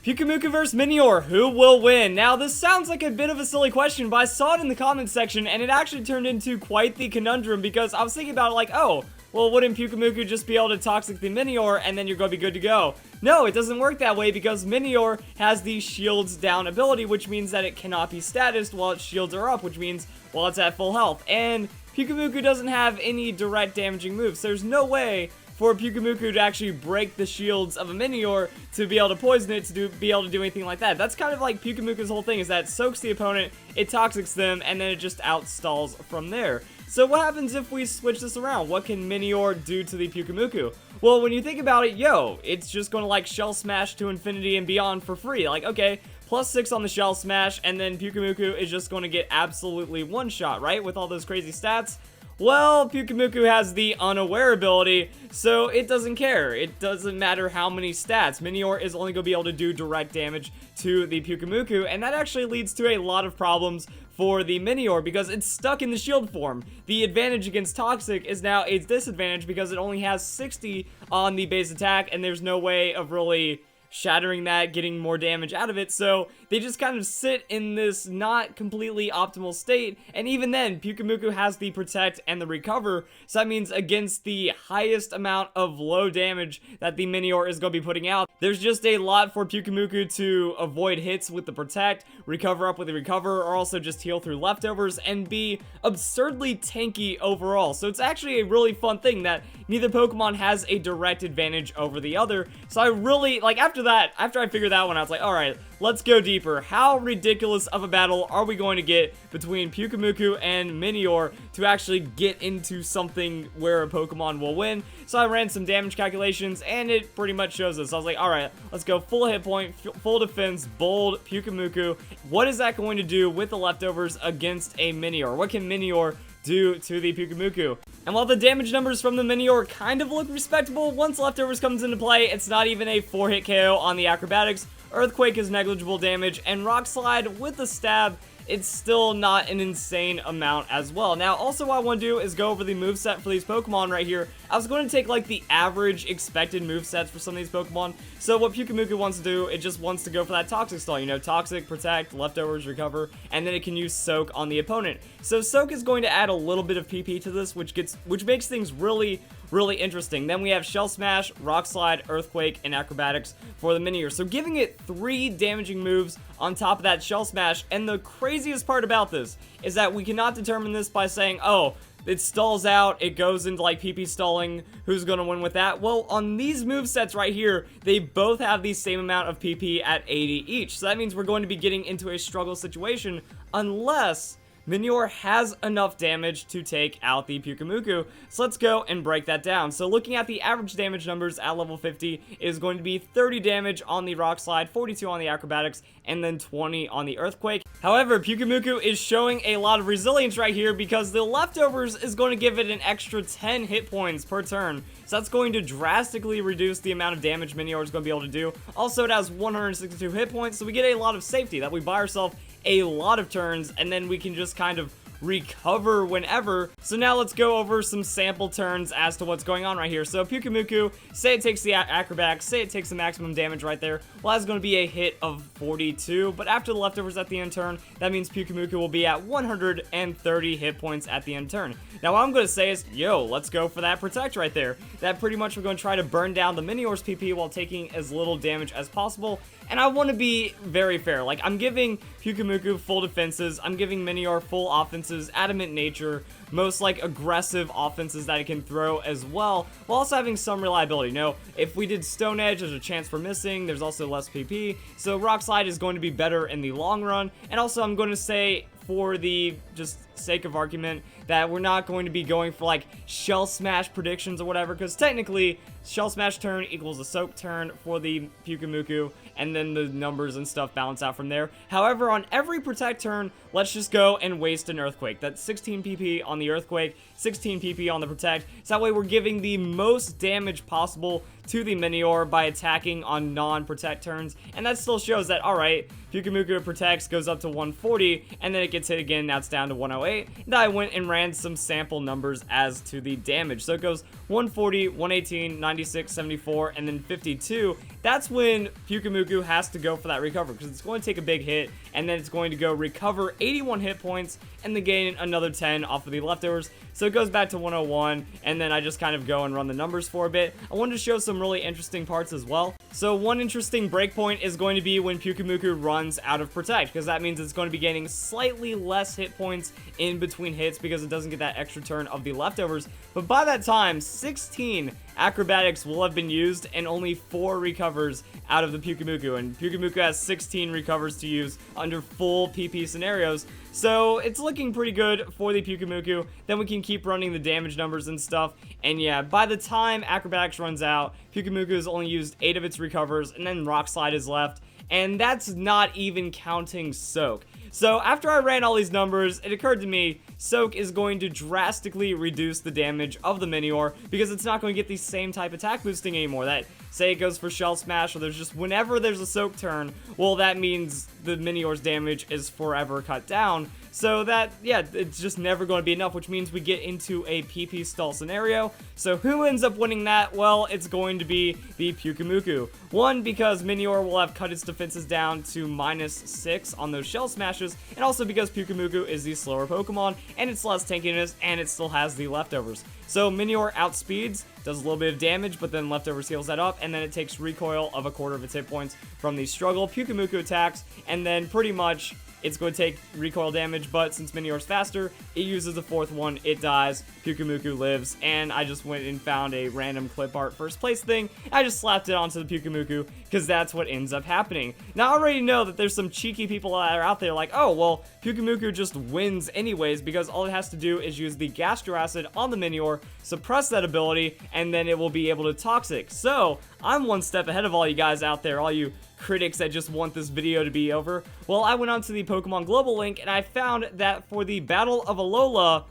Pyukumuku vs Minior, who will win? Now, this sounds like a bit of a silly question, but I saw it in the comments section, and it actually turned into quite the conundrum, because I was thinking about it like, oh, well, wouldn't Pyukumuku just be able to Toxic the Minior, and then you're going to be good to go? No, it doesn't work that way, because Minior has the shields down ability, which means that it cannot be statused while its shields are up, which means while it's at full health. And Pyukumuku doesn't have any direct damaging moves, so there's no way for Pyukumuku to actually break the shields of a Minior to be able to poison it, to be able to do anything like that. That's kind of like Pyukumuku's whole thing, is that it soaks the opponent, it toxics them, and then it just outstalls from there. So what happens if we switch this around? What can Minior do to the Pyukumuku? Well, when you think about it, it's just going to like Shell Smash to infinity and beyond for free. Like, okay, +6 on the Shell Smash, and then Pyukumuku is just going to get absolutely one-shot, right? With all those crazy stats. Well, Pyukumuku has the Unaware ability, so it doesn't care. It doesn't matter how many stats. Minior is only going to be able to do direct damage to the Pyukumuku, and that actually leads to a lot of problems for the Minior because it's stuck in the shield form. The advantage against Toxic is now a disadvantage because it only has 60 on the base attack, and there's no way of really shattering that, getting more damage out of it, so they just kind of sit in this not completely optimal state, and even then, Pyukumuku has the Protect and the Recover, so that means against the highest amount of low damage that the Minior is going to be putting out, there's just a lot for Pyukumuku to avoid hits with the Protect, recover up with the Recover, or also just heal through leftovers, and be absurdly tanky overall. So it's actually a really fun thing that neither Pokemon has a direct advantage over the other, so I really, like, after I figured that one out, I was like, alright, let's go deeper. How ridiculous of a battle are we going to get between Pyukumuku and Minior to actually get into something where a Pokemon will win? So I ran some damage calculations, and it pretty much shows us. I was like, alright, let's go full hit point, full defense, bold, Pyukumuku. What is that going to do with the leftovers against a Minior? What can Minior do to the Pyukumuku? And while the damage numbers from the Minior kind of look respectable, once leftovers comes into play, it's not even a 4-hit KO on the acrobatics. Earthquake is negligible damage, and Rock Slide with the stab, it's still not an insane amount as well. Now, also what I want to do is go over the moveset for these Pokemon right here. I was going to take like the average expected movesets for some of these Pokemon. So what Pyukumuku wants to do, it just wants to go for that Toxic stall. You know, Toxic, Protect, Leftovers, Recover, and then it can use Soak on the opponent. So Soak is going to add a little bit of PP to this, which makes things really interesting. Then we have Shell Smash, Rock Slide, Earthquake, and Acrobatics for the Minior. So giving it 3 damaging moves on top of that Shell Smash, and the craziest part about this is that we cannot determine this by saying, oh, it stalls out, it goes into like PP stalling, who's gonna win with that? Well, on these movesets right here, they both have the same amount of PP at 80 each. So that means we're going to be getting into a struggle situation unless Minior has enough damage to take out the Pyukumuku. So let's go and break that down. So looking at the average damage numbers at level 50 is going to be 30 damage on the Rock Slide, 42 on the Acrobatics, and then 20 on the Earthquake. However, Pyukumuku is showing a lot of resilience right here because the Leftovers is going to give it an extra 10 hit points per turn. So that's going to drastically reduce the amount of damage Minior is going to be able to do. Also, it has 162 hit points, so we get a lot of safety that we buy ourselves a lot of turns, and then we can just kind of recover whenever. So now let's go over some sample turns as to what's going on right here. So Pyukumuku, say it takes the acrobatics, say it takes the maximum damage right there. Well, that's going to be a hit of 42, but after the leftovers at the end turn, that means Pyukumuku will be at 130 hit points at the end turn. Now what I'm going to say is, yo, let's go for that Protect right there. That pretty much we're going to try to burn down the Minior's PP while taking as little damage as possible. And I want to be very fair. Like, I'm giving Pyukumuku full defenses, I'm giving Minior full offenses, Adamant Nature, most like aggressive offenses that it can throw as well, while also having some reliability. You know, if we did Stone Edge, there's a chance for missing, there's also less PP, so Rock Slide is going to be better in the long run. And also I'm going to say, for the just sake of argument, that we're not going to be going for like Shell Smash predictions or whatever, because technically Shell Smash turn equals a Soak turn for the Pyukumuku, and then the numbers and stuff balance out from there. However, on every Protect turn, let's just go and waste an Earthquake. That's 16 PP on the Earthquake, 16 PP on the Protect, so that way we're giving the most damage possible to the Minior by attacking on non-Protect turns, and that still shows that, alright, Pyukumuku protects, goes up to 140, and then it gets hit again, now it's down to 108. Then I went and ran some sample numbers as to the damage. So it goes 140, 118, 96, 74, and then 52. that's when Pyukumuku has to go for that recover, because it's going to take a big hit, and then it's going to go recover 81 hit points, and then gain another 10 off of the leftovers. So it goes back to 101, and then I just kind of go and run the numbers for a bit. I wanted to show some really interesting parts as well. So one interesting breakpoint is going to be when Pyukumuku runs out of Protect, because that means it's going to be gaining slightly less hit points in between hits because it doesn't get that extra turn of the leftovers. But by that time, 16 acrobatics will have been used and only 4 recovers out of the Pyukumuku, and Pyukumuku has 16 recovers to use under full PP scenarios. So it's looking pretty good for the Pyukumuku. Then we can keep running the damage numbers and stuff. And yeah, by the time acrobatics runs out, Pyukumuku has only used 8 of its recovers, and then Rock Slide is left. And that's not even counting Soak. So after I ran all these numbers, it occurred to me, Soak is going to drastically reduce the damage of the Minior, because it's not going to get the same type attack boosting anymore. That, say it goes for Shell Smash, or there's just, whenever there's a Soak turn, well, that means the Minior's damage is forever cut down. So that, yeah, it's just never going to be enough, which means we get into a PP stall scenario. So who ends up winning that? Well, it's going to be the Pyukumuku. One, because Minior will have cut its defenses down to -6 on those Shell Smashes, and also because Pyukumuku is the slower Pokemon, and it's less tankiness, and it still has the leftovers. So Minior outspeeds, does a little bit of damage, but then leftovers heals that up, and then it takes recoil of 1/4 of its hit points from the struggle. Pyukumuku attacks, and then pretty much it's going to take recoil damage, but since Minior's faster, it uses the 4th one, it dies, Pyukumuku lives, and I just went and found a random clip art first place thing. I just slapped it onto the Pyukumuku, because that's what ends up happening. Now, I already know that there's some cheeky people that are out there like, oh, well, Pyukumuku just wins anyways, because all it has to do is use the Gastro Acid on the Minior, suppress that ability, and then it will be able to Toxic. So, I'm one step ahead of all you guys out there, all you critics that just want this video to be over. Well, I went onto the Pokemon Global link, and I found that for the Battle of Alola,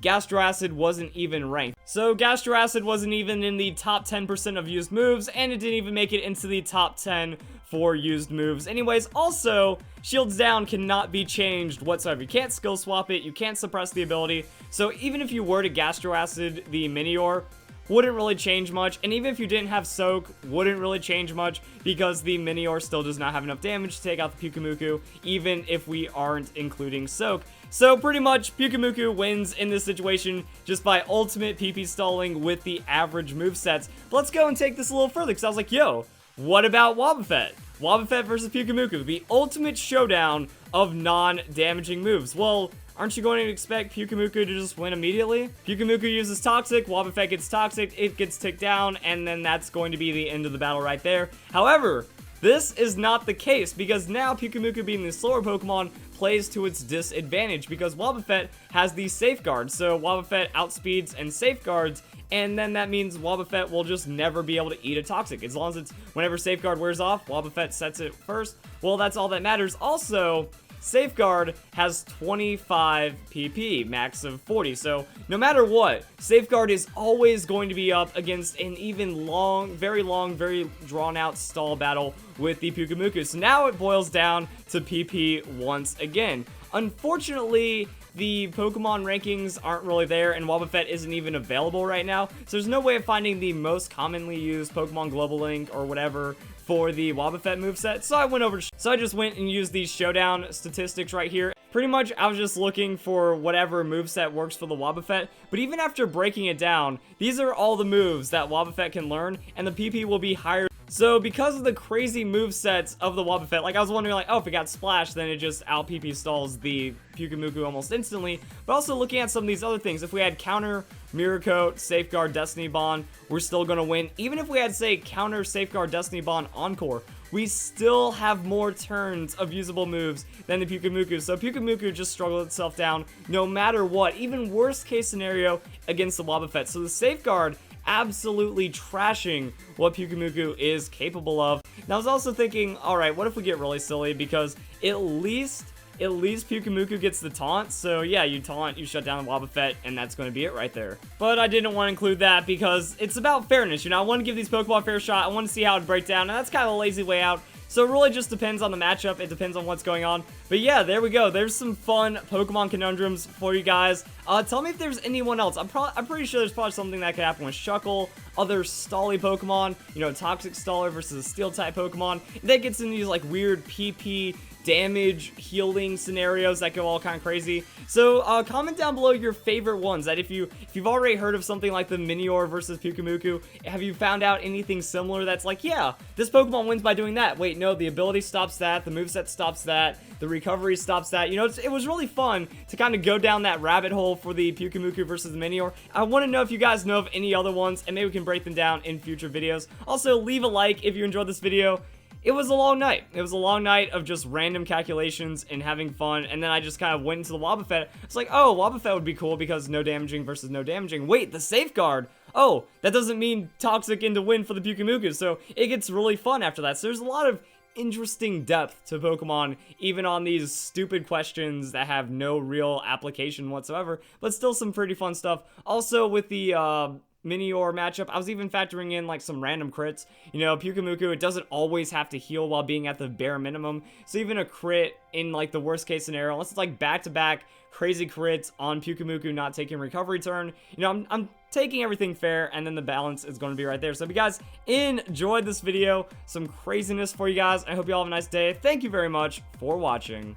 Gastro Acid wasn't even ranked. So Gastro Acid wasn't even in the top 10% of used moves, and it didn't even make it into the top 10 for used moves. Anyways, also, Shields Down cannot be changed whatsoever. You can't skill swap it, you can't suppress the ability. So even if you were to Gastro Acid the Minior, wouldn't really change much, and even if you didn't have Soak, wouldn't really change much, because the Minior still does not have enough damage to take out the Pyukumuku, even if we aren't including Soak. So pretty much, Pyukumuku wins in this situation just by ultimate PP stalling with the average movesets. But let's go and take this a little further, because I was like, yo, what about Wobbuffet? Wobbuffet versus Pyukumuku, the ultimate showdown of non-damaging moves. Well, aren't you going to expect Pyukumuku to just win immediately? Pyukumuku uses Toxic, Wobbuffet gets Toxic, it gets ticked down, and then that's going to be the end of the battle right there. However, this is not the case, because now Pyukumuku, being the slower Pokemon, plays to its disadvantage, because Wobbuffet has the Safeguard. So Wobbuffet outspeeds and safeguards, and then that means Wobbuffet will just never be able to eat a Toxic. As long as it's, whenever Safeguard wears off, Wobbuffet sets it first. Well, that's all that matters. Also, Safeguard has 25 PP, max of 40, so no matter what, Safeguard is always going to be up against an even very drawn-out stall battle with the Pyukumuku. So now it boils down to PP once again. Unfortunately, the Pokemon rankings aren't really there, and Wobbuffet isn't even available right now, so there's no way of finding the most commonly used Pokemon Global Link or whatever for the Wobbuffet moveset, so I just went and used these showdown statistics right here. Pretty much, I was just looking for whatever moveset works for the Wobbuffet, but even after breaking it down, these are all the moves that Wobbuffet can learn, and the PP will be higher. So because of the crazy movesets of the Wobbuffet, like I was wondering like, oh, if it got Splash, then it just out PP stalls the Pyukumuku almost instantly. But also looking at some of these other things, if we had Counter, Mirror Coat, Safeguard, Destiny Bond, we're still gonna win. Even if we had, say, Counter, Safeguard, Destiny Bond, Encore, we still have more turns of usable moves than the Pyukumuku. So Pyukumuku just struggled itself down no matter what, even worst case scenario against the Wobbuffet. So the Safeguard absolutely trashing what Pyukumuku is capable of. And I was also thinking, alright, what if we get really silly, because at least Pyukumuku gets the taunt, so yeah, you taunt, you shut down the Wobbuffet, and that's going to be it right there. But I didn't want to include that because it's about fairness, you know, I want to give these Pokemon a fair shot, I want to see how it break down, and that's kind of a lazy way out. So it really just depends on the matchup, it depends on what's going on. But yeah, there we go, there's some fun Pokemon conundrums for you guys. Tell me if there's anyone else. I'm pretty sure there's probably something that could happen with Shuckle. other Stally Pokemon, you know, Toxic Staller versus a Steel-type Pokemon. That gets into these, like, weird PP damage healing scenarios that go all kind of crazy. So comment down below your favorite ones, that if you've already heard of something like the Minior versus Pyukumuku, have you found out anything similar that's like, yeah, this Pokemon wins by doing that? Wait, no, the ability stops that, the moveset stops that, the recovery stops that. You know, it was really fun to kind of go down that rabbit hole for the Pyukumuku versus the Minior. I want to know if you guys know of any other ones, and maybe we can break them down in future videos. Also, leave a like if you enjoyed this video. It was a long night. It was a long night of just random calculations and having fun, and then I just kind of went into the Wobbuffet. It's like, oh, Wobbuffet would be cool because no damaging versus no damaging. Wait, the safeguard. Oh, that doesn't mean toxic into win for the Pyukumuku, so it gets really fun after that. So there's a lot of interesting depth to Pokemon, even on these stupid questions that have no real application whatsoever, but still some pretty fun stuff. Also, with the Minior matchup, I was even factoring in like some random crits. You know, Pyukumuku, it doesn't always have to heal while being at the bare minimum, so even a crit in like the worst case scenario, unless it's like back-to-back crazy crits on Pyukumuku not taking recovery turn, you know, I'm taking everything fair, and then the balance is going to be right there. So if you guys enjoyed this video, some craziness for you guys, I hope you all have a nice day. Thank you very much for watching.